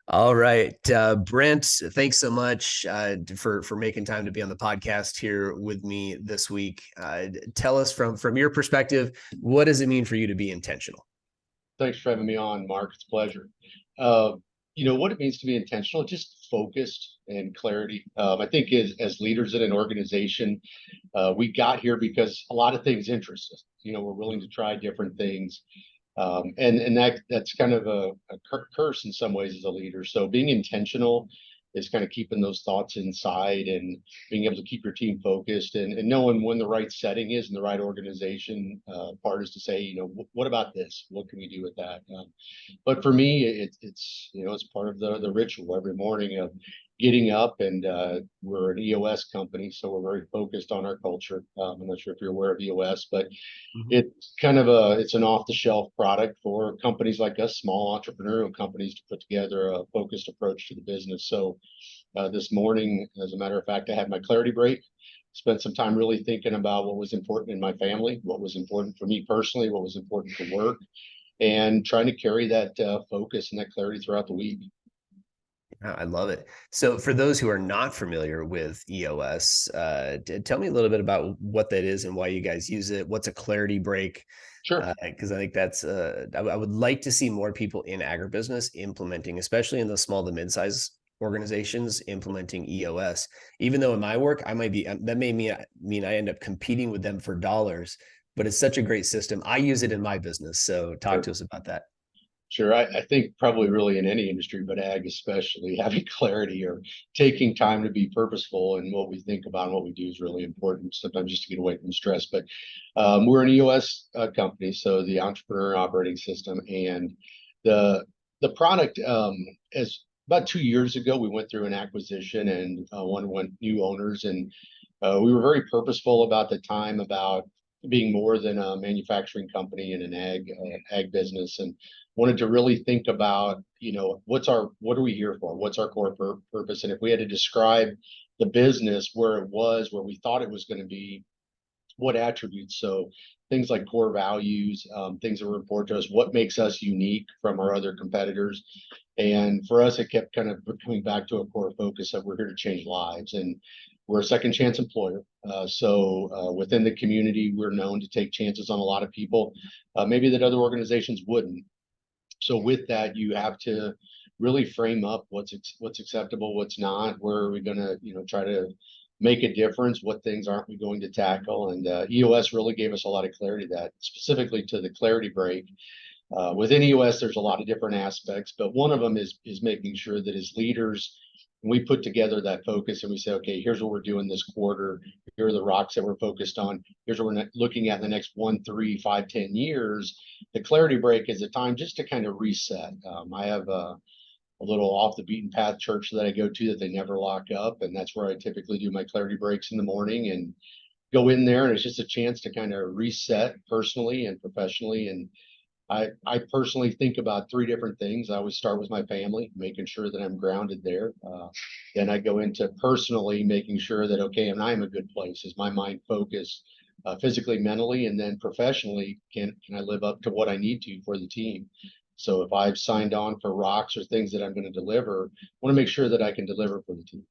All right, Brent, thanks so much for making time to be on the podcast here with me this week. Tell us from your perspective, what does it mean for you to be intentional? Thanks for having me on, Mark. It's a pleasure. Uh, what it means to be intentional, just focused and clarity. I think as leaders in an organization, we got here because a lot of things interest us. We're willing to try different things, and that's kind of a curse in some ways as a leader. So being intentional is kind of keeping those thoughts inside and being able to keep your team focused and knowing when the right setting is in the right organization. Part is to say, what about this? What can we do with that? But for me, it's part of the ritual every morning of getting up, and we're an EOS company, so we're very focused on our culture. I'm not sure if you're aware of EOS, but Mhm. it's an off-the-shelf product for companies like us, small entrepreneurial companies, to put together a focused approach to the business. So this morning, as a matter of fact, I had my clarity break, spent some time really thinking about what was important in my family, what was important for me personally, what was important for work, and trying to carry that focus and that clarity throughout the week. I love it. So, for those who are not familiar with EOS, tell me a little bit about what that is and why you guys use it. What's a clarity break? Sure. Because I think I would like to see more people in agribusiness implementing, especially in the small to mid-size organizations, implementing EOS. Even though in my work, I might be that may mean I end up competing with them for dollars, but it's such a great system. I use it in my business. So, talk Sure. to us about that. Sure. I think probably really in any industry, but ag especially, having clarity or taking time to be purposeful in what we think about and what we do is really important, sometimes just to get away from stress. But we're an EOS company, so the Entrepreneur Operating System. And the the product, as about 2 years ago, we went through an acquisition and went new owners. And we were very purposeful about the time about being more than a manufacturing company in an ag business, and wanted to really think about, what are we here for? What's our core purpose? And if we had to describe the business where it was, where we thought it was going to be, what attributes? So things like core values, things that were important to us, what makes us unique from our other competitors. And for us, it kept kind of coming back to a core focus that we're here to change lives. And we're a second chance employer. So within the community, we're known to take chances on a lot of people, maybe that other organizations wouldn't. So with that, you have to really frame up what's acceptable, what's not, where are we going to, try to make a difference, what things aren't we going to tackle. And EOS really gave us a lot of clarity, that specifically to the clarity break. Within EOS, there's a lot of different aspects, but one of them is making sure that as leaders, we put together that focus and we say, okay, here's what we're doing this quarter. Here are the rocks that we're focused on. Here's what we're looking at in the next 1, 3, 5, 10 years. The clarity break is a time just to kind of reset. I have a little off the beaten path church that I go to that they never lock up, and that's where I typically do my clarity breaks in the morning and go in there. And it's just a chance to kind of reset personally and professionally. And I personally think about three different things. I always start with my family, making sure that I'm grounded there. Then I go into personally making sure that, okay, and I'm a good place. Is my mind focused physically, mentally, and then professionally, can I live up to what I need to for the team? So if I've signed on for rocks or things that I'm going to deliver, I want to make sure that I can deliver for the team.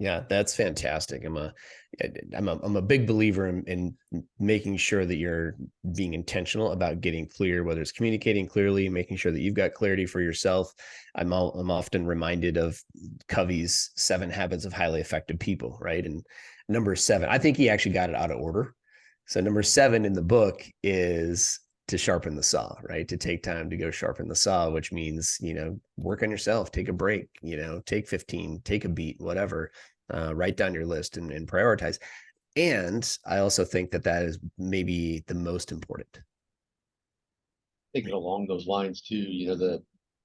Yeah, that's fantastic. I'm a big believer in making sure that you're being intentional about getting clear, whether it's communicating clearly, making sure that you've got clarity for yourself. I'm often reminded of Covey's 7 Habits of Highly Effective People, right? And number 7, I think he actually got it out of order. So number 7 in the book is to sharpen the saw, right? To take time to go sharpen the saw, which means, work on yourself, take a break, take 15, take a beat, whatever, write down your list and prioritize. And I also think that is maybe the most important. Thinking along those lines too,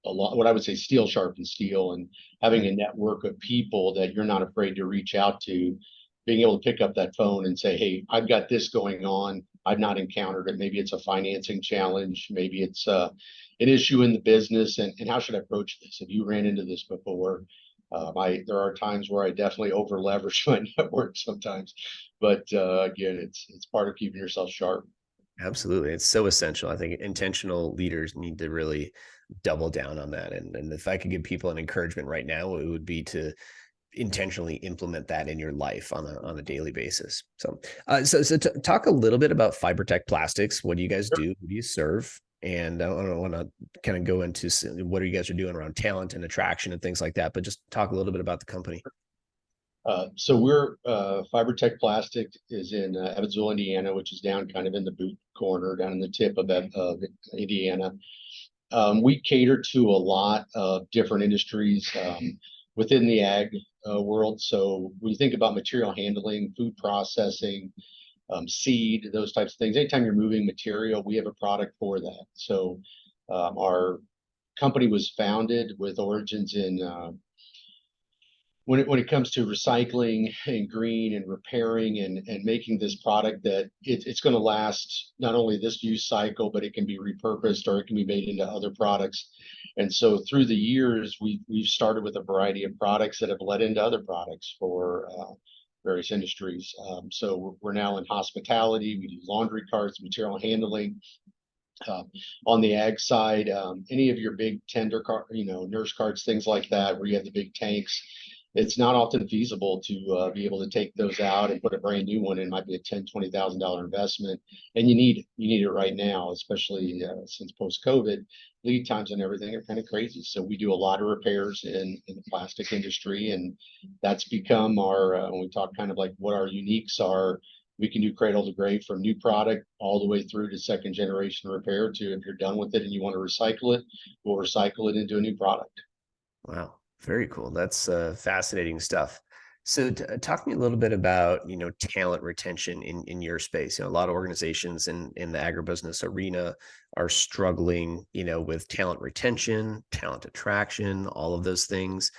a lot, what I would say, steel sharpens steel, and having a network of people that you're not afraid to reach out to, being able to pick up that phone and say, hey, I've got this going on. I've not encountered it. Maybe it's a financing challenge. Maybe it's an issue in the business. And how should I approach this? Have you ran into this before? There are times where I definitely over leverage my network sometimes, but again, it's part of keeping yourself sharp. Absolutely. It's so essential. I think intentional leaders need to really double down on that. And if I could give people an encouragement right now, it would be to intentionally implement that in your life on a daily basis. Talk a little bit about Fibertech Plastics. What do you guys Sure. do? Who do you serve? And I don't want to kind of go into what are you guys are doing around talent and attraction and things like that, but just talk a little bit about the company. So we're Fibertech Plastic is in Evansville, Indiana, which is down kind of in the boot corner, down in the tip of Indiana. We cater to a lot of different industries within the ag world. So when you think about material handling, food processing, seed, those types of things, anytime you're moving material, we have a product for that. So our company was founded with origins in when it comes to recycling and green and repairing and making this product that it's going to last not only this use cycle, but it can be repurposed or it can be made into other products. And so through the years, we've started with a variety of products that have led into other products for various industries. So we're now in hospitality. We do laundry carts, material handling. Uh, on the ag side, any of your big tender car, nurse carts, things like that, where you have the big tanks, it's not often feasible to be able to take those out and put a brand new one in. It might be a $10,000-$20,000 investment, and you need it right now, especially since post-COVID, lead times and everything are kind of crazy. So we do a lot of repairs in the plastic industry, and that's become our when we talk kind of like what our uniques are. We can do cradle to grave from new product all the way through to second generation repair to if you're done with it and you want to recycle it, we'll recycle it into a new product. Wow, very cool. That's fascinating stuff. Talk to me a little bit about talent retention in your space. A lot of organizations in the agribusiness arena are struggling, with talent retention, talent attraction, all of those things.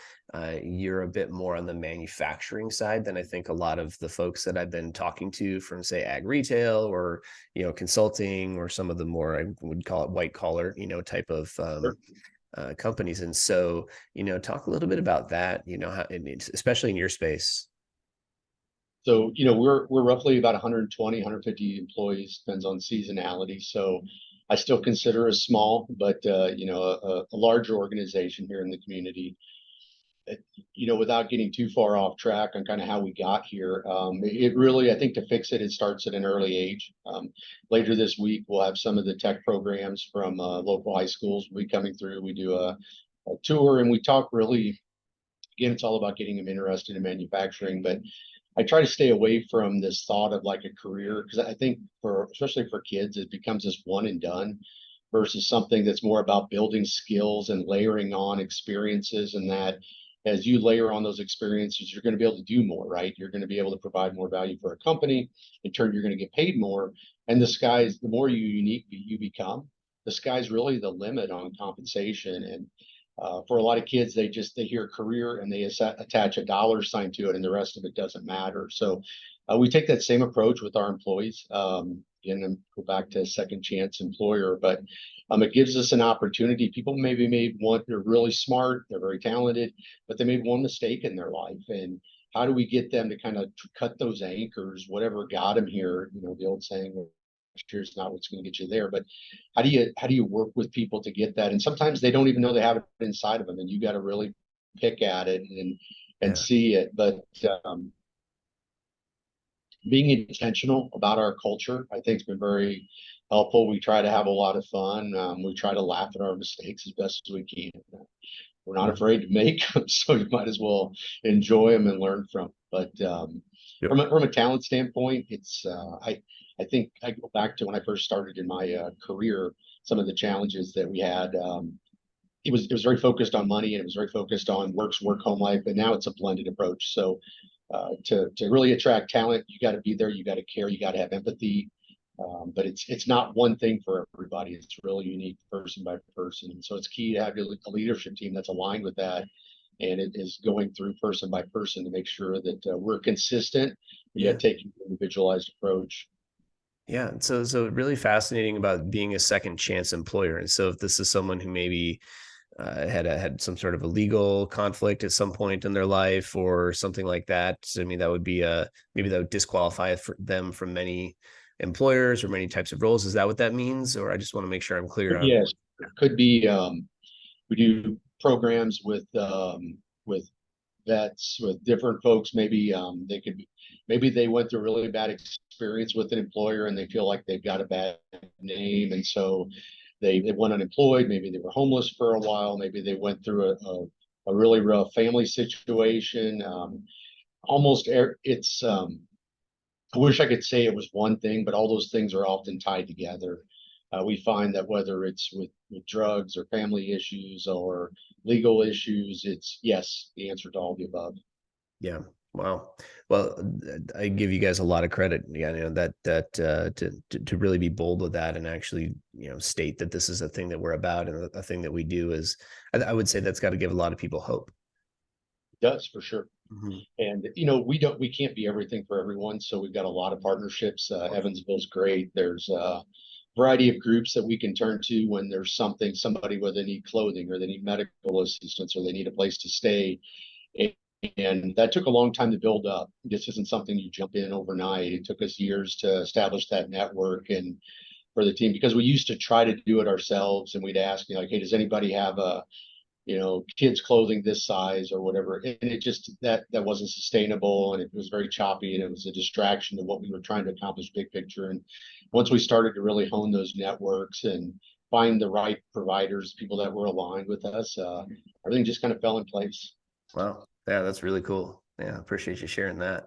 You're a bit more on the manufacturing side than I think a lot of the folks that I've been talking to from, say, ag retail or consulting or some of the more I would call it white collar, type of companies. And so, talk a little bit about that, how, and especially in your space. So, we're roughly about 120, 150 employees, depends on seasonality. So I still consider us small, but a larger organization here in the community. Without getting too far off track on kind of how we got here, it really, I think to fix it, it starts at an early age. Later this week, we'll have some of the tech programs from local high schools will be coming through. We do a tour and we talk really, again, it's all about getting them interested in manufacturing, but I try to stay away from this thought of like a career because I think especially for kids, it becomes this one and done versus something that's more about building skills and layering on experiences. And that as you layer on those experiences, you're going to be able to do more, right? You're going to be able to provide more value for a company. In turn, you're going to get paid more. And the more you become, the sky's really the limit on compensation. And for a lot of kids, they hear career and they attach a dollar sign to it, and the rest of it doesn't matter. So we take that same approach with our employees. And go back to second chance employer, but it gives us an opportunity. People maybe made one, they're really smart, they're very talented, but they made one mistake in their life. And how do we get them to kind of cut those anchors, whatever got them here? The old saying, here's not what's going to get you there, but how do you work with people to get that? And sometimes they don't even know they have it inside of them, and you got to really pick at it and Yeah. see it. But being intentional about our culture, I think, has been very helpful. We try to have a lot of fun. We try to laugh at our mistakes as best as we can. We're not afraid to make them, so you might as well enjoy them and learn from. But Yep. from a talent standpoint, it's I think I go back to when I first started in my career. Some of the challenges that we had. It was very focused on money and it was very focused on work home life, and now it's a blended approach. So to really attract talent, you got to be there, you got to care, you got to have empathy. But it's not one thing for everybody. It's really unique person by person. And so it's key to have a leadership team that's aligned with that. And it is going through person by person to make sure that we're consistent, Yeah. yet taking an individualized approach. Yeah. So really fascinating about being a second chance employer. And so if this is someone who maybe had some sort of a legal conflict at some point in their life or something like that, I mean, that would be maybe that would disqualify them from many employers or many types of roles. Is that what that means? Or I just want to make sure I'm clear on. Yes, could be. We do programs with vets, with different folks. Maybe they could be, maybe they went through a really bad experience with an employer and they feel like they've got a bad name, and so they went unemployed. Maybe they were homeless for a while. Maybe they went through a really rough family situation. Almost it's I wish I could say it was one thing, but all those things are often tied together. We find that whether it's with drugs or family issues or legal issues, it's yes, the answer to all the above. Yeah. Wow. Well, I give you guys a lot of credit. Yeah, to really be bold with that and actually, state that this is a thing that we're about and a thing that we do is, I would say that's got to give a lot of people hope. It does for sure. Mm-hmm. And we can't be everything for everyone. So we've got a lot of partnerships. Evansville's great. There's a variety of groups that we can turn to when there's somebody where they need clothing or they need medical assistance or they need a place to stay. And that took a long time to build up. This isn't something you jump in overnight. It took us years to establish that network and for the team, because we used to try to do it ourselves, and we'd ask, like, hey, does anybody have a kids clothing this size or whatever, and it just that wasn't sustainable, and it was very choppy, and it was a distraction to what we were trying to accomplish big picture. And once we started to really hone those networks and find the right providers, people that were aligned with us, everything just kind of fell in place. Wow. Yeah, that's really cool. Yeah, appreciate you sharing that.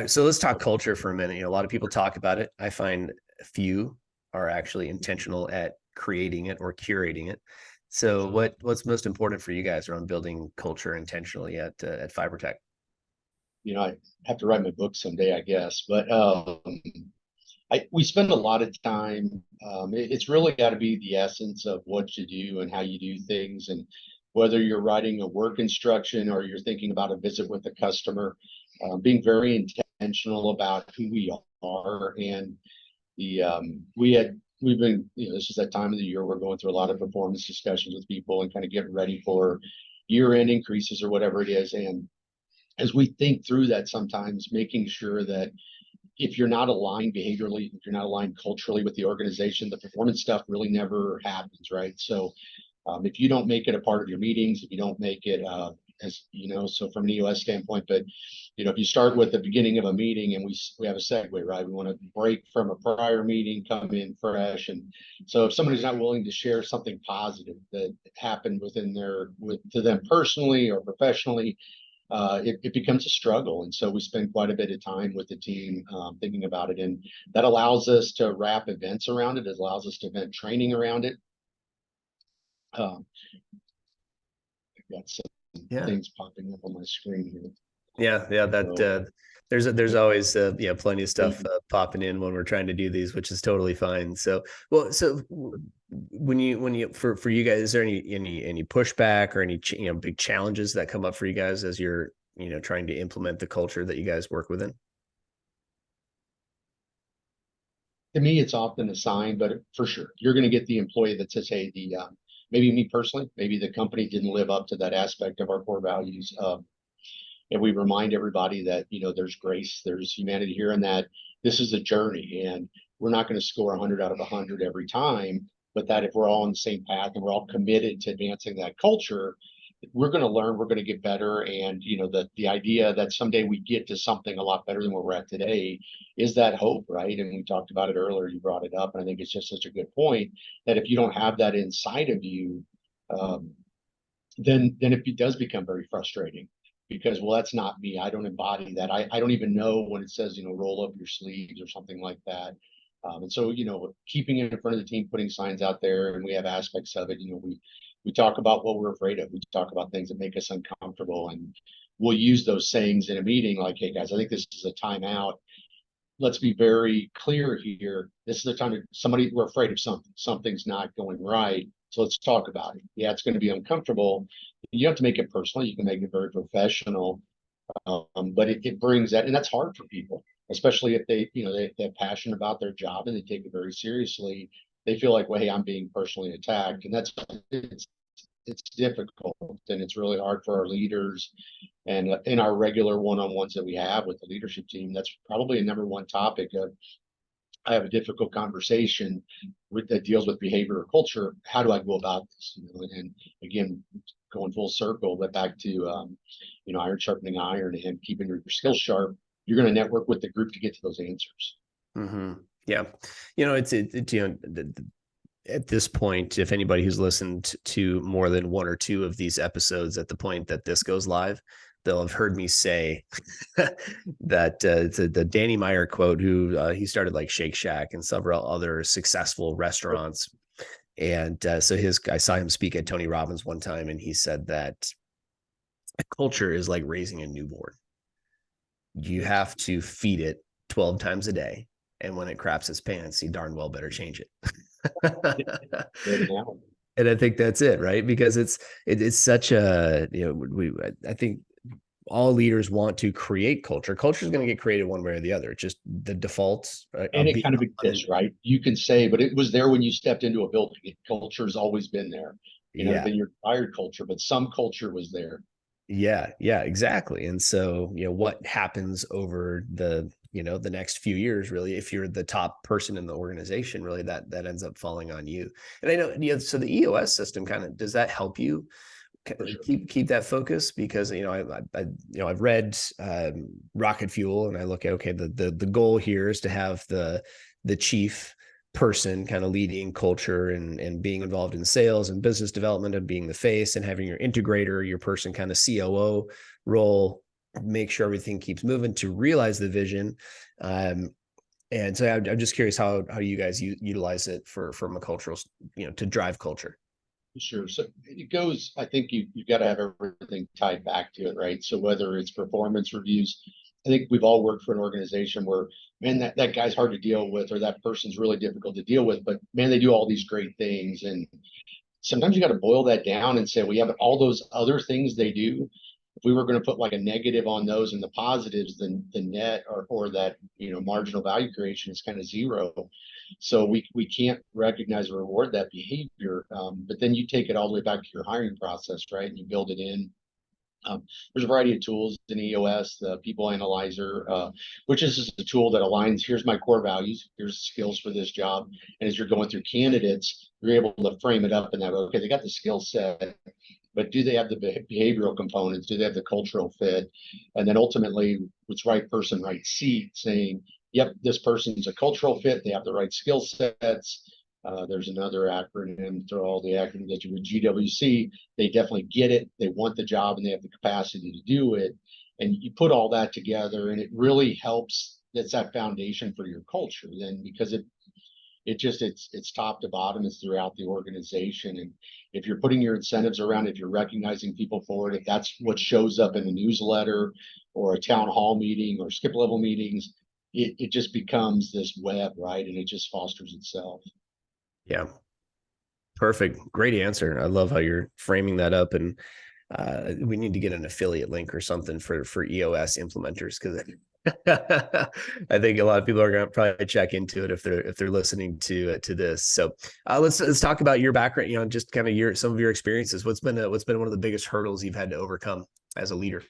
So let's talk culture for a minute. A lot of people talk about it. I find few are actually intentional at creating it or curating it. So what's most important for you guys around building culture intentionally at Fibertech? I have to write my book someday, I guess, but we spend a lot of time. It's really got to be the essence of what you do and how you do things, and whether you're writing a work instruction or you're thinking about a visit with a customer, being very intentional about who we are. And we've been, this is that time of the year we're going through a lot of performance discussions with people and kind of getting ready for year-end increases or whatever it is. And as we think through that, sometimes making sure that if you're not aligned behaviorally, if you're not aligned culturally with the organization, the performance stuff really never happens, right? So if you don't make it a part of your meetings, if you don't make it so from an EOS standpoint, but if you start with the beginning of a meeting and we have a segue, right? We want to break from a prior meeting, come in fresh. And so if somebody's not willing to share something positive that happened to them personally or professionally, it becomes a struggle. And so we spend quite a bit of time with the team thinking about it. And that allows us to wrap events around it. It allows us to event training around it. I've got some things popping up on my screen here. Yeah, that there's always plenty of stuff popping in when we're trying to do these, which is totally fine. So when you for you guys, is there any pushback or any big challenges that come up for you guys as you're trying to implement the culture that you guys work within? To me, it's often a sign, but for sure, you're going to get the employee that says, "Hey, maybe me personally, maybe the company didn't live up to that aspect of our core values." And we remind everybody that there's grace, there's humanity here, and that this is a journey, and we're not going to score 100 out of 100 every time. But that if we're all on the same path and we're all committed to advancing that culture, we're going to learn, we're going to get better. And the idea that someday we get to something a lot better than where we're at today is that hope, right? And we talked about it earlier, you brought it up, and I think it's just such a good point that if you don't have that inside of you, then it does become very frustrating, because, well, that's not me, I don't embody that, I don't even know when it says roll up your sleeves or something like that. And so keeping it in front of the team, putting signs out there, and we have aspects of it. We talk about what we're afraid of. We talk about things that make us uncomfortable, and we'll use those sayings in a meeting, like, "Hey guys, I think this is a timeout. Let's be very clear here. This is the time we're afraid of something's not going right. So let's talk about it. Yeah, it's going to be uncomfortable. You have to make it personal. You can make it very professional, but it brings that, and that's hard for people, especially if they're passionate about their job and they take it very seriously. They feel like, well, hey, I'm being personally attacked, and it's difficult, and it's really hard for our leaders. And in our regular one-on-ones that we have with the leadership team, that's probably a number one topic of, I have a difficult conversation that deals with behavior or culture, how do I go about this? And again, going full circle, but back to iron sharpening iron and keeping your skills sharp. You're going to network with the group to get to those answers. Mm-hmm. Yeah. At this point, if anybody who's listened to more than one or two of these episodes at the point that this goes live, they'll have heard me say that it's the Danny Meyer quote, who he started like Shake Shack and several other successful restaurants. And I saw him speak at Tony Robbins one time, and he said that a culture is like raising a newborn. You have to feed it 12 times a day. And when it craps its pants, you darn well better change it. And I think that's it, right? Because it's such a, I think all leaders want to create culture. Culture is going to get created one way or the other. It's just the default. And it kind of exists, right? You can say, but it was there when you stepped into a building. Culture's always been there. It never been your desired culture, but some culture was there. Yeah, exactly. And so, what happens over the next few years, really, if you're the top person in the organization, really that ends up falling on you. And I know, so the EOS system kind of, does that help you keep that focus? Because, I've read Rocket Fuel, and I look at, okay, the goal here is to have the chief person kind of leading culture and being involved in sales and business development and being the face, and having your integrator, your person kind of COO role, make sure everything keeps moving to realize the vision. And so I'm just curious how you guys utilize it from a cultural, to drive culture. Sure. So it goes, I think you've got to have everything tied back to it, right? So whether it's performance reviews, I think we've all worked for an organization where, man, that guy's hard to deal with, or that person's really difficult to deal with, but man, they do all these great things. And sometimes you got to boil that down and say, well, yeah, but all those other things they do, if we were going to put like a negative on those and the positives, then the net or that, marginal value creation is kind of zero. So we can't recognize or reward that behavior. But then you take it all the way back to your hiring process, right? And you build it in. There's a variety of tools in EOS, the People Analyzer, which is just a tool that aligns, here's my core values, here's skills for this job. And as you're going through candidates, you're able to frame it up in that way. Okay, they got the skill set, but do they have the behavioral components? Do they have the cultural fit? And then ultimately, it's right person, right seat, saying, yep, this person's a cultural fit. They have the right skill sets. There's another acronym, through all the acronyms that you would, GWC. They definitely get it. They want the job and they have the capacity to do it. And you put all that together, and it really helps. That's that foundation for your culture. Then, because it's top to bottom, it's throughout the organization. And if you're putting your incentives around, if you're recognizing people for it, if that's what shows up in a newsletter or a town hall meeting or skip level meetings, it just becomes this web, right? And it just fosters itself. Yeah. Perfect. Great answer. I love how you're framing that up. And we need to get an affiliate link or something for EOS implementers, because I think a lot of people are going to probably check into it if they're listening to this. So let's talk about your background. Just kind of some of your experiences. What's been one of the biggest hurdles you've had to overcome as a leader?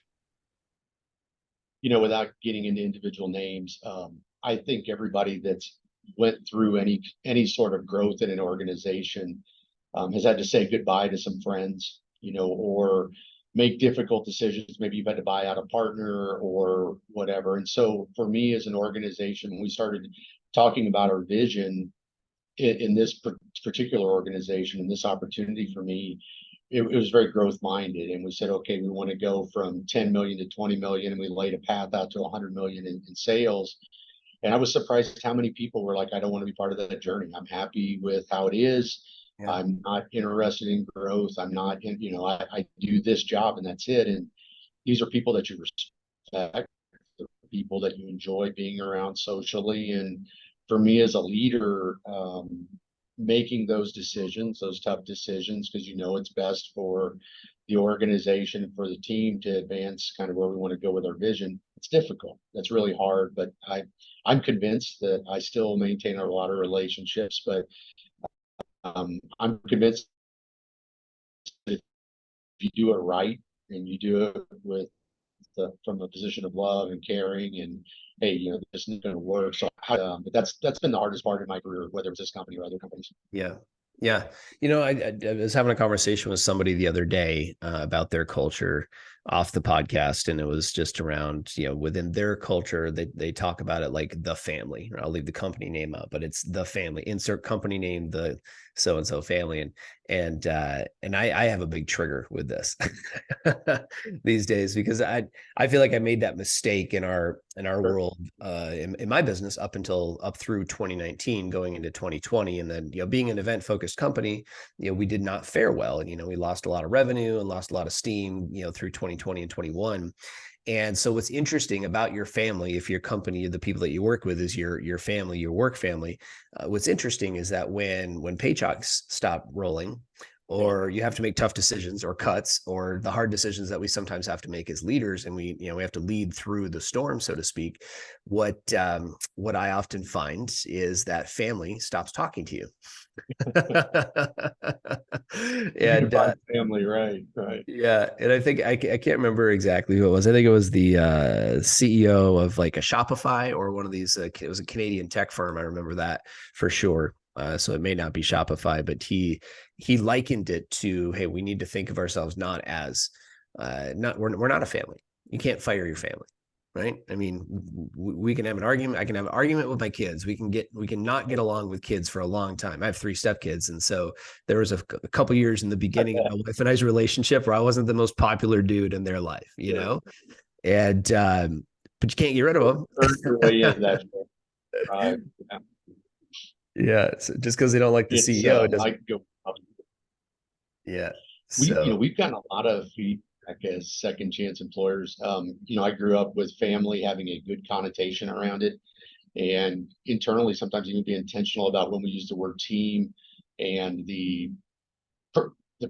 Without getting into individual names, I think everybody that's went through any sort of growth in an organization has had to say goodbye to some friends, or make difficult decisions. Maybe you've had to buy out a partner or whatever. And so for me as an organization, when we started talking about our vision in this particular organization and this opportunity for me, it was very growth minded. And we said, okay, we want to go from 10 million to 20 million. And we laid a path out to 100 million in sales. And I was surprised how many people were like, I don't want to be part of that journey. I'm happy with how it is. Yeah. I'm not interested in growth. I'm not in, I do this job and that's it. And these are people that you respect, people that you enjoy being around socially. And for me as a leader, making those decisions, those tough decisions, because it's best for the organization, for the team to advance kind of where we want to go with our vision. It's difficult. That's really hard, but I'm convinced that I still maintain a lot of relationships, but I'm convinced that if you do it right and you do it with from a position of love and caring, and hey, this is going to work. So, but that's been the hardest part of my career, whether it's this company or other companies. Yeah. Yeah. I was having a conversation with somebody the other day about their culture off the podcast. And it was just around, within their culture, they talk about it like the family. I'll leave the company name out, but it's the family. Insert company name, the so-and-so family. And I have a big trigger with this these days, because I feel like I made that mistake in our Sure. world, in my business up through 2019, going into 2020. And then, being an event focused company, we did not fare well. And, we lost a lot of revenue and lost a lot of steam, through 2020 and 21. And so what's interesting about your family, if your company, the people that you work with is your family, your work family, what's interesting is that when paychecks stop rolling, or you have to make tough decisions or cuts, or the hard decisions that we sometimes have to make as leaders, and we have to lead through the storm, so to speak. What I often find is that family stops talking to you. You And define family, right? Right. yeah, and I think I can't remember exactly who it was. I think it was the CEO of like a Shopify, or one of these. It was a Canadian tech firm. I remember that for sure. So it may not be Shopify, but he likened it to, hey, we need to think of ourselves not as not we're not a family. You can't fire your family, right? I mean, we can have an argument. I can have an argument with my kids. We can not get along with kids for a long time. I have 3 stepkids, and so there was a couple years in the beginning of my wife and I's relationship where I wasn't the most popular dude in their life, Sure. and but you can't get rid of them. Earn your way in that. Right. Yeah. Yeah, so just because they don't like the It's CEO, it doesn't. I go. Yeah, We, so we've gotten a lot of feedback as second chance employers. I grew up with family having a good connotation around it, and internally, sometimes even be intentional about when we use the word team and the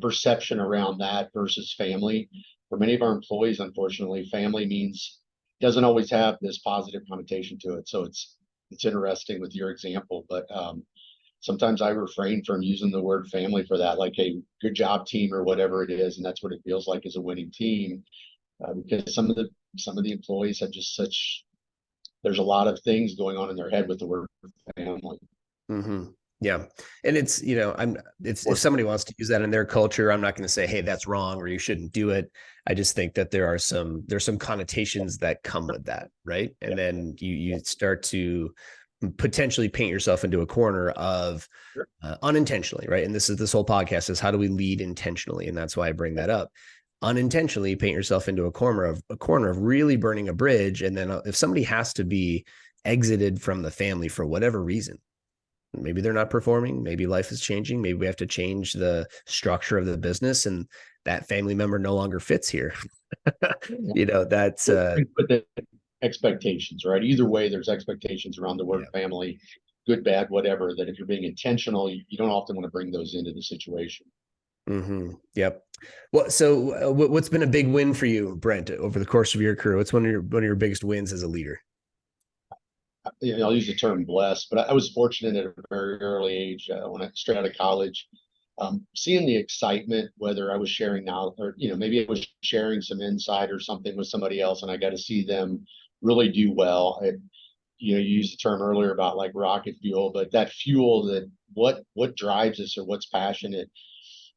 perception around that versus family. For many of our employees, unfortunately, family means doesn't always have this positive connotation to it. So it's interesting with your example, but sometimes I refrain from using the word family for that, like, hey, good job, team, or whatever it is, and that's what it feels like as a winning team, because some of the employees have just such. There's a lot of things going on in their head with the word family. mm-hmm. Yeah, and it's if somebody wants to use that in their culture, I'm not going to say, hey, that's wrong or you shouldn't do it. I just think that there's some connotations that come with that, right? And Yeah. then you start to potentially paint yourself into a corner of Sure. unintentionally, right? And this whole podcast is how do we lead intentionally, and that's why I bring that up. Unintentionally paint yourself into a corner of really burning a bridge, and then if somebody has to be exited from the family for whatever reason, maybe they're not performing, maybe life is changing, maybe we have to change the structure of the business, and that family member no longer fits here. That's But the expectations, right? Either way, there's expectations around the word yeah. family, good, bad, whatever, that if you're being intentional, you don't often want to bring those into the situation. Mm-hmm. Yep. Well, so what's been a big win for you, Brent, over the course of your career? What's one of your biggest wins as a leader? I'll use the term blessed, but I was fortunate at a very early age, when I straight out of college, seeing the excitement, whether I was sharing now or, maybe I was sharing some insight or something with somebody else, and I got to see them really do well. You used the term earlier about like rocket fuel, but that fuel, that what drives us or what's passionate.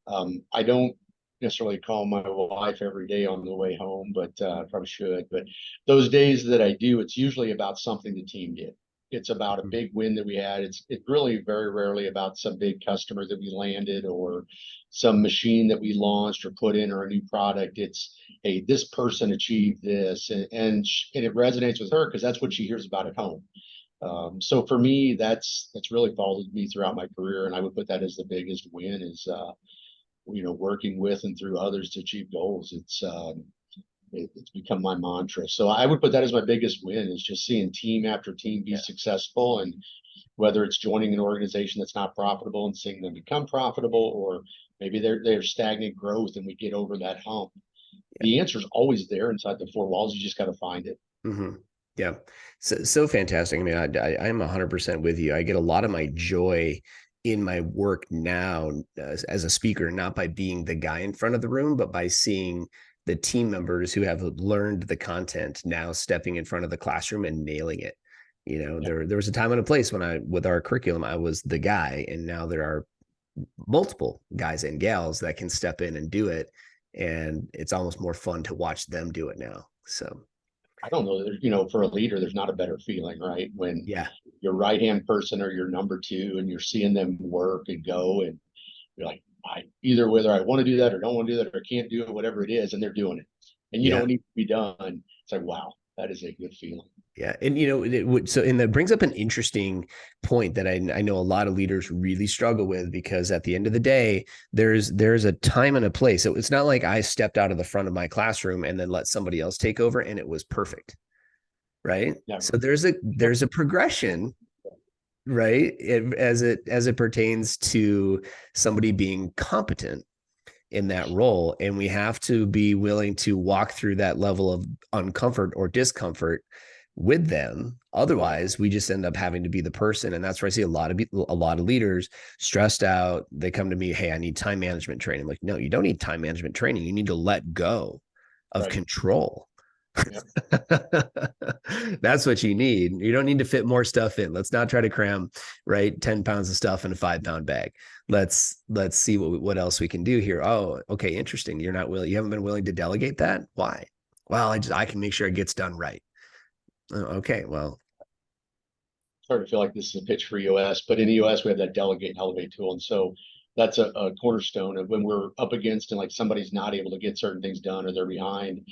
I don't necessarily call my wife every day on the way home, but I probably should. But those days that I do, it's usually about something the team did. It's about a big win that we had. It's really very rarely about some big customer that we landed or some machine that we launched or put in or a new product. It's, hey, this person achieved this, and it resonates with her because that's what she hears about at home. So for me, that's really followed me throughout my career, and I would put that as the biggest win is working with and through others to achieve goals. It's become my mantra. So I would put that as my biggest win is just seeing team after team be successful, and whether it's joining an organization that's not profitable and seeing them become profitable, or maybe they're stagnant growth and we get over that hump. The answer is always there inside the 4 walls. You just got to find it. Mm-hmm. Yeah. So fantastic. I mean, I am 100% with you. I get a lot of my joy in my work now as a speaker, not by being the guy in front of the room, but by seeing the team members who have learned the content now stepping in front of the classroom and nailing it. There was a time and a place when with our curriculum, I was the guy, and now there are multiple guys and gals that can step in and do it. And it's almost more fun to watch them do it now. So I don't know, for a leader, there's not a better feeling, right? When yeah, your right-hand person or your number two, and you're seeing them work and go, and you're like, either whether I want to do that or don't want to do that or can't do it, whatever it is, and they're doing it. And you know, yeah. it needs to be done. It's like, wow, that is a good feeling. Yeah. And, and that brings up an interesting point that I know a lot of leaders really struggle with, because at the end of the day, there's a time and a place. So it's not like I stepped out of the front of my classroom and then let somebody else take over and it was perfect. Right. Yeah. So there's a progression, right? As it pertains to somebody being competent in that role. And we have to be willing to walk through that level of uncomfort or discomfort with them. Otherwise, we just end up having to be the person. And that's where I see a lot of leaders stressed out. They come to me, hey, I need time management training. I'm like, no, you don't need time management training. You need to let go of control. Yep. That's what you need. You don't need to fit more stuff in. Let's not try to cram 10 pounds of stuff in a 5-pound bag. Let's see what else we can do here. Oh, okay. Interesting. You haven't been willing to delegate that. Why? Well, I can make sure it gets done right. Okay, well, Starting to feel like this is a pitch for EOS, but in EOS we have that delegate and elevate tool, and so that's a cornerstone of when we're up against and like somebody's not able to get certain things done or they're behind.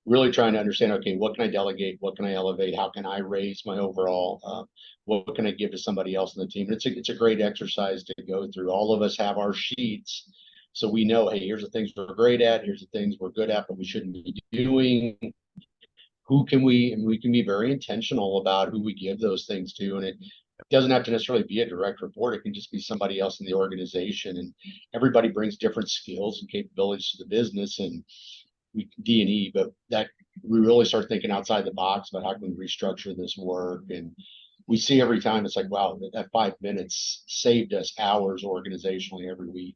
Really trying to understand, okay, what can I delegate? What can I elevate? How can I raise my overall? What can I give to somebody else in the team? It's a great exercise to go through. All of us have our sheets, so we know, hey, here's the things we're great at, here's the things we're good at, but we shouldn't be doing. And we can be very intentional about who we give those things to. And it doesn't have to necessarily be a direct report. It can just be somebody else in the organization. And everybody brings different skills and capabilities to the business, and we D&E, but that we really start thinking outside the box about how can we restructure this work. And we see every time, it's like, wow, that 5 minutes saved us hours organizationally every week.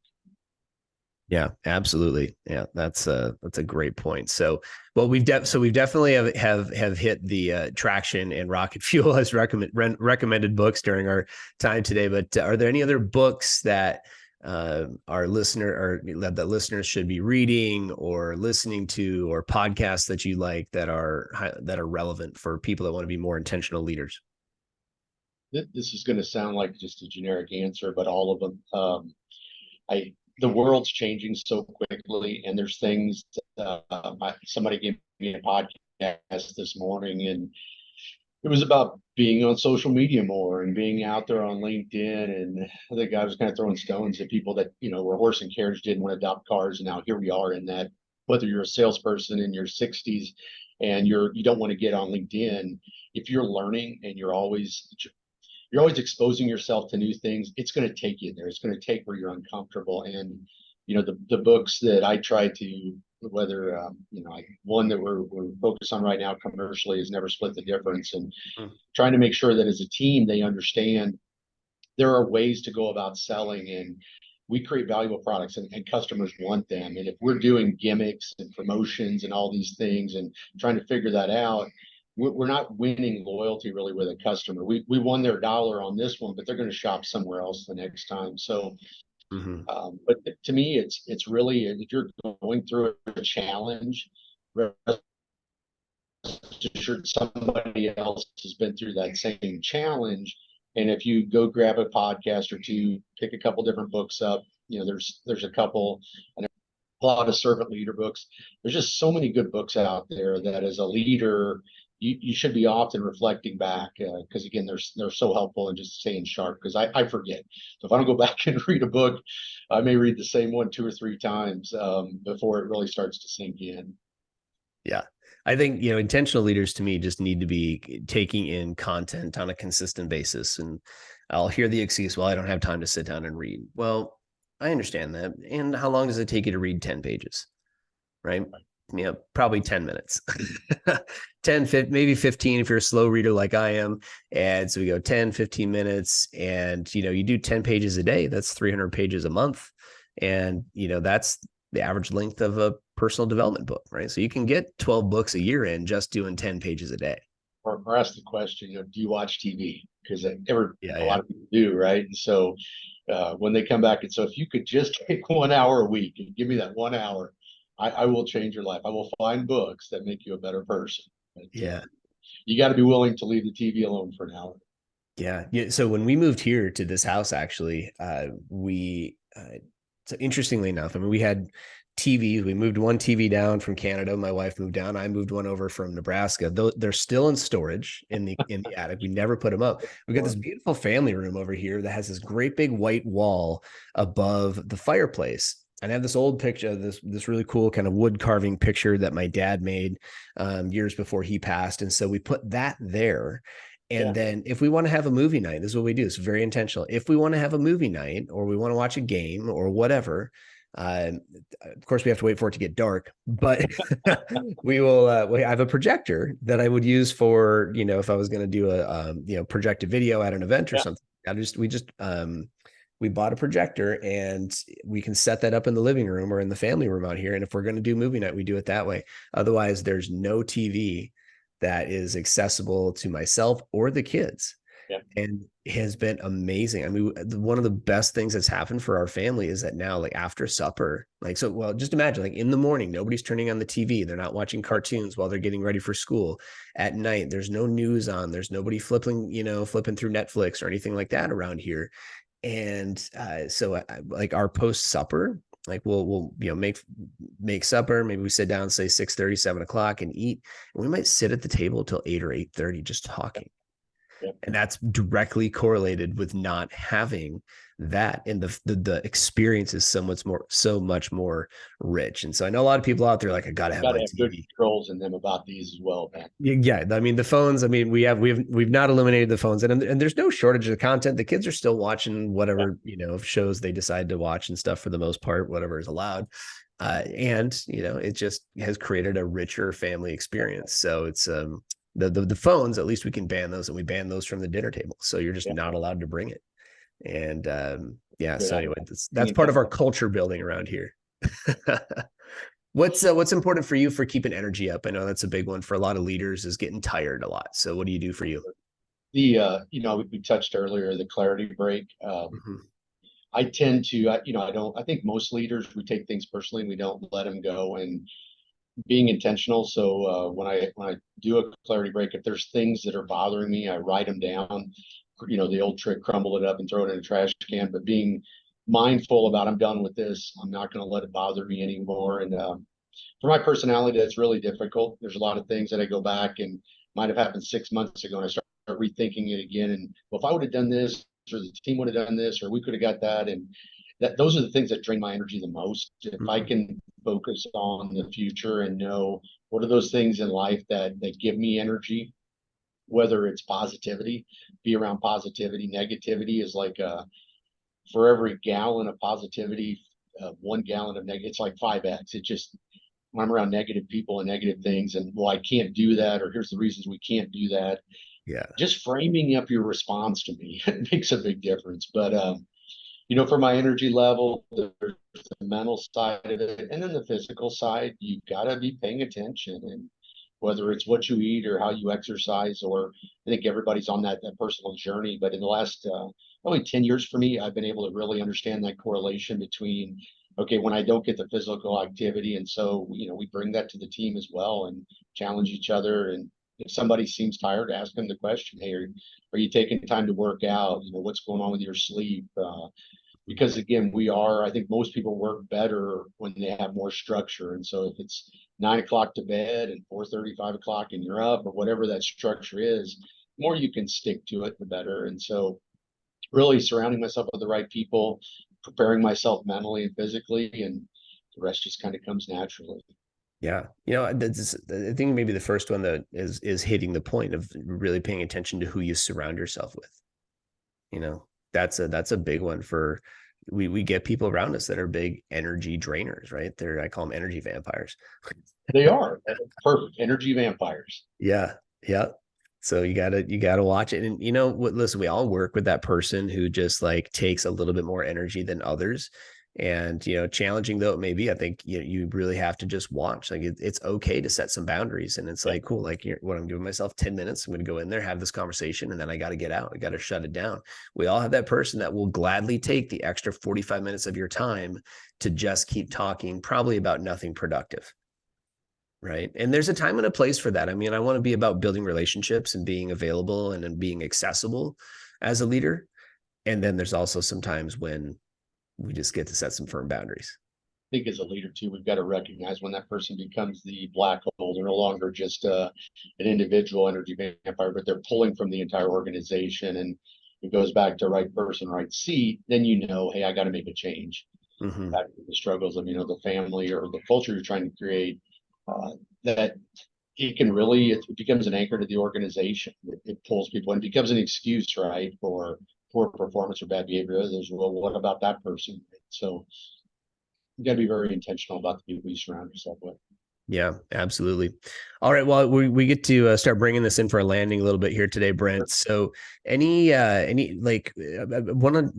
Yeah, absolutely. Yeah, that's a great point. So, well, we've definitely have hit the traction and rocket fuel as recommended books during our time today. But are there any other books that our that listeners should be reading or listening to, or podcasts that you like that are relevant for people that want to be more intentional leaders? This is going to sound like just a generic answer, but all of them. The world's changing so quickly, and there's things. Somebody gave me a podcast this morning, and it was about being on social media more and being out there on LinkedIn. And the guy was kind of throwing stones at people that were horse and carriage, didn't want to adopt cars, and now here we are in that. Whether you're a salesperson in your 60s and you don't want to get on LinkedIn, if you're learning and you're always exposing yourself to new things, it's going to take you there. It's going to take where you're uncomfortable. And, the books that I try to, whether, one that we're focused on right now commercially is Never Split the Difference, and trying to make sure that as a team, they understand there are ways to go about selling, and we create valuable products and customers want them. And if we're doing gimmicks and promotions and all these things and trying to figure that out, we're not winning loyalty really with a customer. We won their dollar on this one, but they're going to shop somewhere else the next time. So, but to me, it's really, if you're going through a challenge, sure somebody else has been through that same challenge. And if you go grab a podcast or two, pick a couple different books up, there's a couple, and a lot of servant leader books. There's just so many good books out there that as a leader, you should be often reflecting back, because again, they're so helpful and just staying sharp, because I forget. So if I don't go back and read a book, I may read the same one 2 or 3 times before it really starts to sink in. Yeah. I think, intentional leaders to me just need to be taking in content on a consistent basis. And I'll hear the excuse, well, I don't have time to sit down and read. Well, I understand that. And how long does it take you to read 10 pages? Right? Probably 10 minutes, 10, maybe 15 if you're a slow reader like I am. And so we go 10, 15 minutes, and, you do 10 pages a day. That's 300 pages a month. And, that's the average length of a personal development book, right? So you can get 12 books a year in just doing 10 pages a day. Or ask the question, do you watch TV? Because a Yeah, lot yeah, of people do, right? And so when they come back, and so if you could just take 1 hour a week and give me that 1 hour, I will change your life. I will find books that make you a better person. But yeah. you got to be willing to leave the TV alone for an hour. Yeah. Yeah. So when we moved here to this house, actually, so interestingly enough, I mean, we had TVs. We moved one TV down from Canada. My wife moved down. I moved one over from Nebraska. Though they're still in storage in the attic. We never put them up. We got this beautiful family room over here that has this great big white wall above the fireplace. And I have this old picture, this really cool kind of wood carving picture that my dad made years before he passed. And so we put that there. And Yeah. then if we want to have a movie night, this is what we do. It's very intentional. If we want to have a movie night or we want to watch a game or whatever, uh, of course we have to wait for it to get dark, but we will, I have a projector that I would use for, if I was going to do a, project a video at an event or Yeah. something. We bought a projector and we can set that up in the living room or in the family room out here. And if we're going to do movie night, we do it that way. Otherwise there's no TV that is accessible to myself or the kids. Yeah. And it has been amazing. I mean, one of the best things that's happened for our family is that now, like after supper, well, just imagine like in the morning, nobody's turning on the TV. They're not watching cartoons while they're getting ready for school. At night, there's no news on. There's nobody flipping through Netflix or anything like that around here. And so like our post supper, like we'll make supper. Maybe we sit down, say 6:30, 7 o'clock and eat. And we might sit at the table till 8 or 8:30 just talking. Yeah. And that's directly correlated with not having that. And the experience is so much more rich. And so I know a lot of people out there like, I gotta have my Good TV. controls in them about these as well, man. Yeah, I mean the phones. I mean we've not eliminated the phones, and there's no shortage of content. The kids are still watching whatever shows they decide to watch and stuff for the most part, whatever is allowed. And it just has created a richer family experience. So it's the phones. At least we can ban those, and we ban those from the dinner table. So you're just not allowed to bring it. And so anyway, that's part of our culture building around here. What's important for you for keeping energy up? I know that's a big one for a lot of leaders, is getting tired a lot. So what do you do for you? We touched earlier, the clarity break. I tend to, I think most leaders, we take things personally and we don't let them go, and being intentional. So when I do a clarity break, if there's things that are bothering me, I write them down. The old trick, crumble it up and throw it in a trash can, but being mindful about, I'm done with this. I'm not going to let it bother me anymore. And for my personality, that's really difficult. There's a lot of things that I go back and might have happened 6 months ago, and I start rethinking it again. And well, if I would have done this, or the team would have done this, or we could have got that, and those are the things that drain my energy the most. If I can focus on the future and know what are those things in life that give me energy, whether it's positivity, be around positivity. Negativity is like for every gallon of positivity, 1 gallon of negative, it's like 5x. It just, when I'm around negative people and negative things, and well, I can't do that, or here's the reasons we can't do that. Yeah. Just framing up your response to me makes a big difference. But for my energy level, there's the mental side of it, and then the physical side. You gotta be paying attention, and whether it's what you eat or how you exercise, or I think everybody's on that personal journey. But in the last probably 10 years for me, I've been able to really understand that correlation between, okay, when I don't get the physical activity, and so we bring that to the team as well and challenge each other. And if somebody seems tired, ask them the question, hey, are you taking time to work out? What's going on with your sleep? Because again, I think most people work better when they have more structure. And so if it's 9 o'clock to bed and 4:30, 5 o'clock and you're up, or whatever that structure is, the more you can stick to it, the better. And so really surrounding myself with the right people, preparing myself mentally and physically, and the rest just kind of comes naturally. Yeah. I think maybe the first one that is hitting the point of really paying attention to who you surround yourself with. That's a big one. For we get people around us that are big energy drainers, right? I call them energy vampires. They are perfect energy vampires. Yeah. Yeah. So you gotta watch it. And listen, we all work with that person who just like takes a little bit more energy than others. And, you know, challenging though it may be, I think you really have to just watch. Like it's okay to set some boundaries. And it's like, cool, like what I'm giving myself 10 minutes, I'm going to go in there, have this conversation, and then I got to get out. I got to shut it down. We all have that person that will gladly take the extra 45 minutes of your time to just keep talking, probably about nothing productive. Right. And there's a time and a place for that. I mean, I want to be about building relationships and being available and being accessible as a leader. And then there's also some times when we just get to set some firm boundaries. I think as a leader too, we've got to recognize when that person becomes the black hole. They're no longer just an individual energy vampire, but they're pulling from the entire organization. And it goes back to right person, right seat. Then you know, hey, I got to make a change. Mm-hmm. Back to the struggles of the family or the culture you're trying to create. That it can really it becomes an anchor to the organization. It pulls people and becomes an excuse, right, for poor performance or bad behavior. Others, well, what about that person? So you got to be very intentional about the people you surround yourself with. Yeah, absolutely. All right. Well, we get to start bringing this in for a landing a little bit here today, Brent. So any like I want to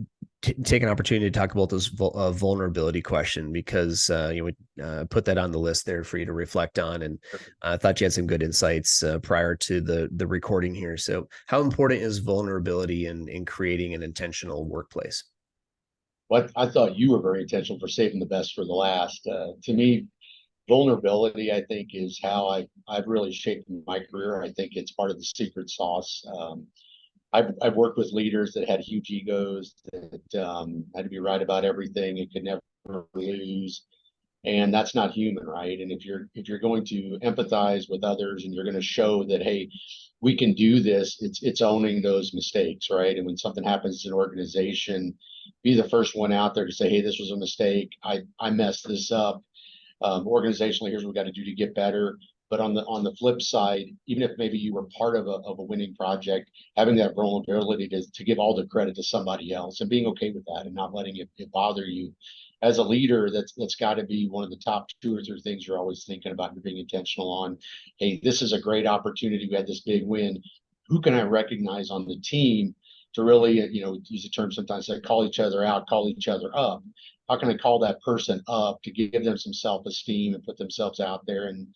take an opportunity to talk about this vulnerability question, because you put that on the list there for you to reflect on. And I thought you had some good insights prior to the recording here. So how important is vulnerability in creating an intentional workplace? Well, I thought you were very intentional for saving the best for the last. To me, vulnerability, I think, is how I've really shaped my career. I think it's part of the secret sauce. I've worked with leaders that had huge egos, that had to be right about everything and could never lose. And that's not human, right? And if you're going to empathize with others and you're going to show that, hey, we can do this, it's owning those mistakes, right? And when something happens in an organization, be the first one out there to say, hey, this was a mistake. I messed this up. Organizationally, here's what we got to do to get better. But on the flip side, even if maybe you were part of a winning project, having that vulnerability to give all the credit to somebody else and being okay with that and not letting it bother you. As a leader, that's got to be one of the top 2 or 3 things you're always thinking about and being intentional on. Hey, this is a great opportunity. We had this big win. Who can I recognize on the team to really, use a term sometimes like call each other out, call each other up? How can I call that person up to give them some self-esteem and put themselves out there? And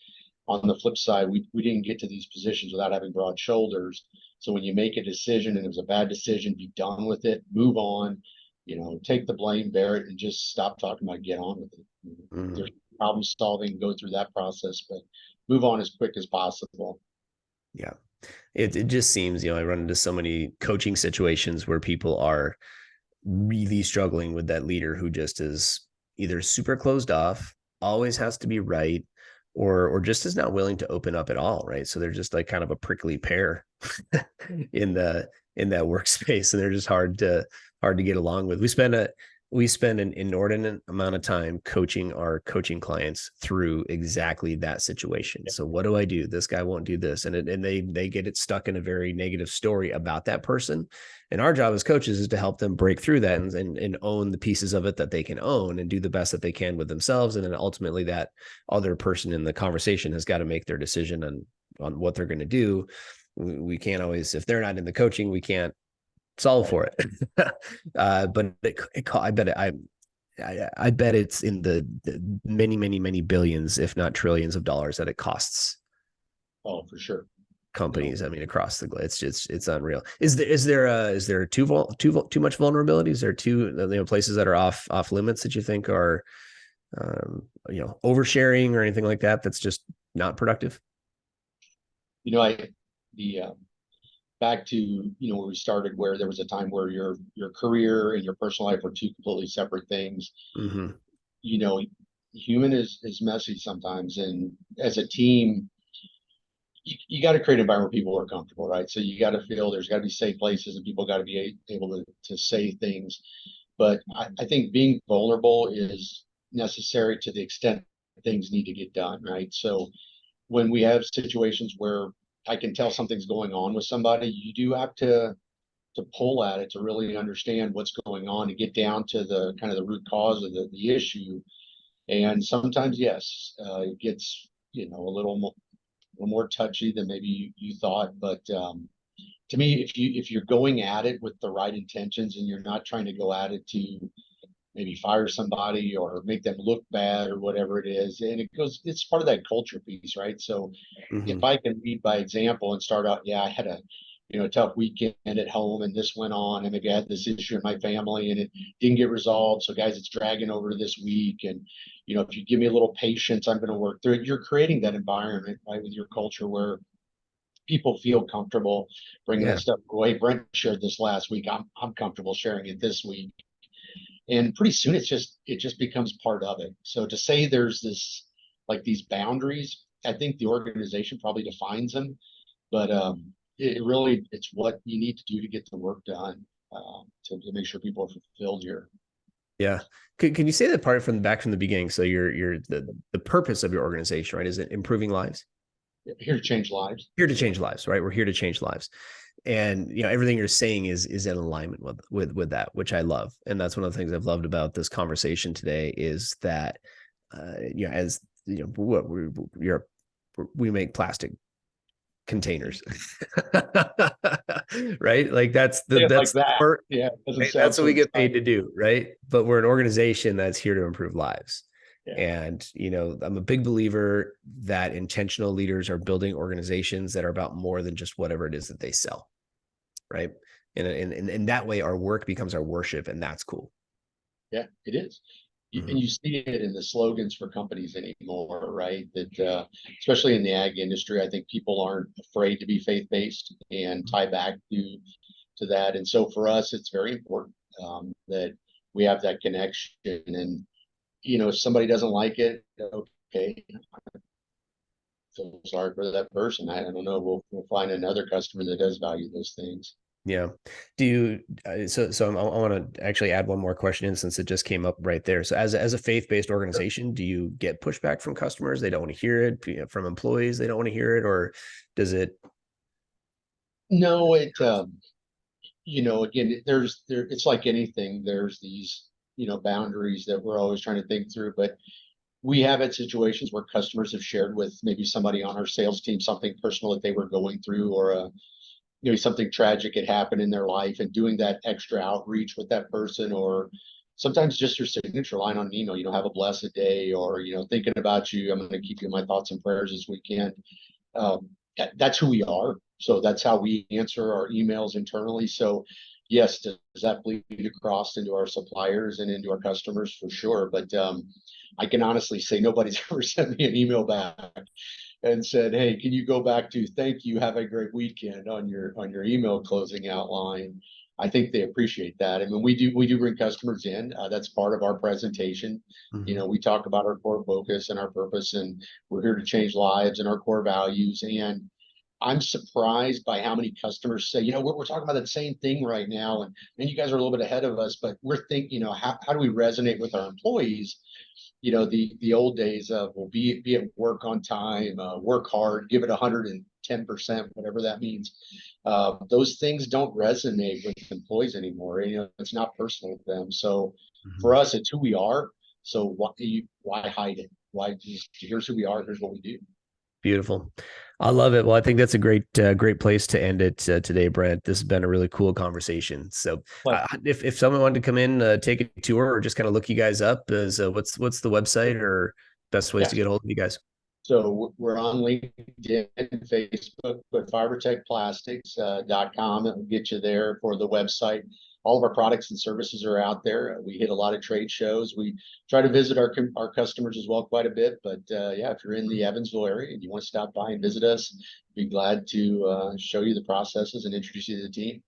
on the flip side, we didn't get to these positions without having broad shoulders. So when you make a decision and it was a bad decision, be done with it, move on, take the blame, bear it, and just stop talking about get on with it. There's problem solving, go through that process, but move on as quick as possible. Yeah. It just seems, I run into so many coaching situations where people are really struggling with that leader who just is either super closed off, always has to be right, or just is not willing to open up at all, right? So they're just like kind of a prickly pear in that workspace, and they're just hard to get along with. We spend an inordinate amount of time coaching our coaching clients through exactly that situation. So what do I do? This guy won't do this. And they get it stuck in a very negative story about that person. And our job as coaches is to help them break through that and own the pieces of it that they can own and do the best that they can with themselves. And then ultimately that other person in the conversation has got to make their decision on what they're going to do. We can't always, if they're not in the coaching, we can't solve for it. But I bet it's in the many, many, many billions, if not trillions of dollars that it costs. Oh, for sure. Companies, I mean, across the globe, it's unreal. Is there too much vulnerability? Is there places that are off limits that you think are oversharing or anything like that that's just not productive? Back to where we started, where there was a time where your career and your personal life were 2 completely separate things. Mm-hmm. Human is messy sometimes, and as a team, you got to create an environment where people are comfortable, right? So you got to feel there's got to be safe places and people got to be able to say things. But I think being vulnerable is necessary to the extent things need to get done, right? So when we have situations where I can tell something's going on with somebody, you do have to pull at it to really understand what's going on and get down to the kind of the root cause of the issue. And sometimes, yes, it gets a little more touchy than maybe you thought. But to me, if you're going at it with the right intentions and you're not trying to go at it to maybe fire somebody or make them look bad or whatever it is. And it's part of that culture piece, right? So if Hmm. I can lead by example and start out, yeah, I had a tough weekend at home and this went on, and maybe I had this issue in my family and it didn't get resolved. So guys, it's dragging over to this week. And if you give me a little patience, I'm going to work through it. You're creating that environment, right, with your culture where people feel comfortable bringing that Yeah. stuff away. Brent shared this last week. I'm comfortable sharing it this week, and pretty soon it just becomes part of it. So to say there's this like these boundaries, I think the organization probably defines them, but it really it's what you need to do to get the work done, to make sure people are fulfilled here. Yeah. Can you say that part from back from the beginning? So you're the purpose of your organization, right? Is it improving lives? Here to change lives. Here to change lives, right? We're here to change lives. And everything you're saying is in alignment with that, which I love. And that's one of the things I've loved about this conversation today is that as what we make plastic containers. Right? Like Say it like that's that. part, Yeah, it doesn't right? sound That's what so we get paid to exciting. do, right? But we're an organization that's here to improve lives. Yeah. And I'm a big believer that intentional leaders are building organizations that are about more than just whatever it is that they sell, right? And in that way, our work becomes our worship, and that's cool. Yeah, it is. And Mhm. you see it in the slogans for companies anymore, right? That especially in the ag industry, I think people aren't afraid to be faith-based and tie back to that. And so for us, it's very important that we have that connection. And if somebody doesn't like it, okay, feel sorry for that person. I don't know. We'll find another customer that does value those things. Yeah. Do you, I want to actually add one more question in since it just came up right there. So as a faith-based organization, do you get pushback from customers? They don't want to hear it, from employees, they don't want to hear it, or does it? No, again, it's like anything. There's these, boundaries that we're always trying to think through. But we have had situations where customers have shared with maybe somebody on our sales team something personal that they were going through, or something tragic had happened in their life, and doing that extra outreach with that person, or sometimes just your signature line on an email. Have a blessed day, or thinking about you. I'm going to keep you in my thoughts and prayers this weekend. That's who we are. So that's how we answer our emails internally. So yes, does that bleed across into our suppliers and into our customers? For sure. But I can honestly say nobody's ever sent me an email back and said, "Hey, can you go back to thank you, have a great weekend" on your email closing outline. I think they appreciate that. I mean, we do bring customers in. That's part of our presentation. Mhm. We talk about our core focus and our purpose, and we're here to change lives and our core values. And I'm surprised by how many customers say, we're talking about the same thing right now, and you guys are a little bit ahead of us, but we're thinking, how do we resonate with our employees? The old days of, well, be at work on time, work hard, give it 110%, whatever that means. Those things don't resonate with employees anymore. It's not personal to them. So Mhm. for us, it's who we are. So why hide it? Why just, here's who we are. Here's what we do. Beautiful. I love it. Well, I think that's a great place to end it today, Brent. This has been a really cool conversation. So, But if someone wanted to come in, take a tour, or just kind of look you guys up, is what's the website or best ways yeah, to get a hold of you guys? so we're on LinkedIn, Facebook, but fibertechplastics.com. It will get you there for the website. All of our products and services are out there. We hit a lot of trade shows. We try to visit our customers as well quite a bit. But yeah, if you're in the Evansville area and you want to stop by and visit us, be glad to show you the processes and introduce you to the team.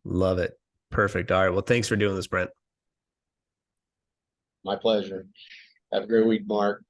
Love it. Perfect. All right. Well, thanks for doing this, Brent. My pleasure. Have a great week, Mark.